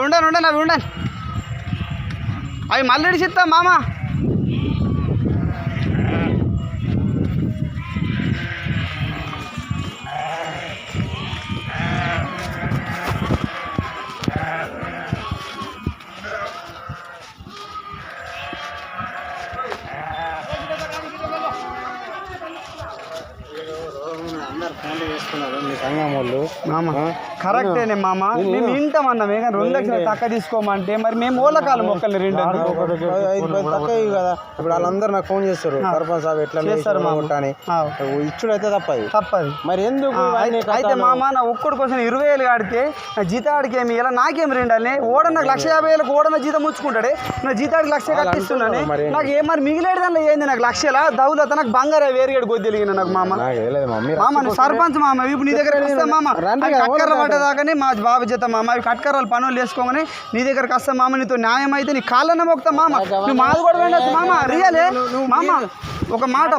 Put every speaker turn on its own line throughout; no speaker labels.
ఉండను అవి ఉండను అవి మళ్ళీ ఇడిచిస్తా మామ మామ కరెక్టేనే మామ మేము వింటామన్నామే కానీ 2 లక్షలు తక్కువ తీసుకోమంటే మరి మేము ఓలకాలు మొక్కలు 2
తక్కువ కదా. ఇప్పుడు వాళ్ళందరూ నాకు ఫోన్ చేస్తారు సర్పంచ్ సాబ్ ఎట్లా చేస్తారు అని ఇచ్చుడు అయితే తప్పది మరి ఎందుకు
అయితే మామ నా ఒక్కడి కోసం 20,000 కడితే నా జీతాడికి ఏమి ఇలా నాకేం 2 ఓడ నాకు 150,000 ఓడ నా జీతం ముచ్చుకుంటాడే నా జీతాడికి 1,00,000 కట్టిస్తున్నాను నాకు ఏం మరి మిగిలేడు దానిలో ఏంది నాకు 1,00,000 దౌలత నాకు బంగారు వేరుగడు గొద్దిలిగిన నాకు మామ నువ్వు సర్పంచ్ మామ ఇప్పుడు నీ దగ్గర వస్తా మామ కట్కర్ర పడ్డదాకానే మా బాబు చేత మామ అవి కట్కర్రలు పనులు వేసుకోమని నీ దగ్గరకు వస్తా మామ నీతో న్యాయం అయితే నీ కాళ్ళన్న మొక్తా మామ నువ్వు మాది కూడా వెళ్ళొచ్చు మామ రియలే మామ ఒక మాట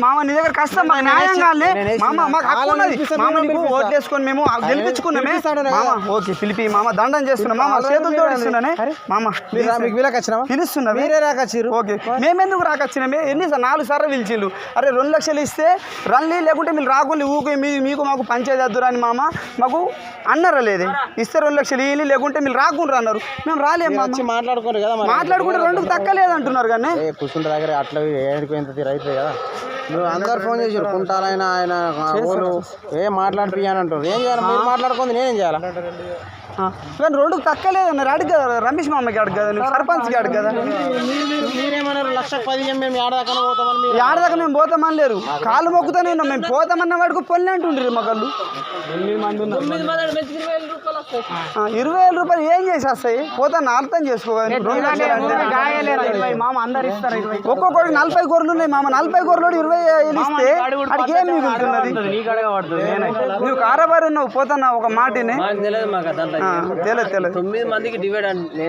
మామ నీ దగ్గరకు వస్తా మాకు న్యాయం కాలే మామ మాకు హక్కు ఉన్నది మామ నీకు ఓట్లు వేసుకొని మేము గెలిపించుకున్నామే మామ ఓకే పిలిపి మామ దండం చేస్తున్నాం మామ చేతులు తోడిస్తున్నానే మామ పిలుస్తున్నా ఓకే మేమెందుకు రాకొచ్చినామే ఎన్నిసార్లు 4 సార్లు పిలిచిళ్ళు అరే 2 లక్షలు ఇస్తే రన్లీ లేకుంటే మీరు రాకుండా ఊకే మీకు మాకు పంచాయతీ అద్దురా అని మామ మాకు అన్నారా లేదే ఇస్తే 2 లక్షలు ఇల్లు లేకుంటే మీరు రాకుండా అన్నారు మేము రాలేము
మాట్లాడుకోరు కదా
మాట్లాడుకుంటే 2కు తక్కలేదు అంటున్నారు కానీ
కూర్చుంటే దగ్గర అట్లా ఎంత రైతు కదా నువ్వు అందరు ఫోన్ చేసారు కుంటాలైనా ఆయన ఏం మాట్లాడిపియ్యానంటారు ఏం చేయాలి మీరు మాట్లాడుకుంది నేనేం చేయాలి
కానీ 2కు తక్కలేదన్నారు అడుగు కదా రమేష్ మామకి అడుగు కదా నువ్వు సర్పంచ్కి అడుగు కదా
మీరేమన్నారు 1,10,000 మేము ఏడదాకా పోతామని
ఏడదాకా మేము పోతామని లేరు కాలు మొక్కుతానే ఉన్నాం మేము పోతామన్న వాడికి పొల్లి అంటుండ్రు మగళ్ళు 20,000 రూపాయలు ఏం చేసేస్తాయి పోతాను అర్థం చేసుకోవాలి ఒక్కొక్కడికి 40 గొర్రెలు ఉన్నాయి మామ 40 గొర్రెలు 20,000 ఇస్తే అడిగి ఏం మిగులుతున్నది నువ్వు కారబారి ఉన్నావు పోతున్నా ఒక మాటనే తెలియదు
9 మందికి డివైడ్ అంటే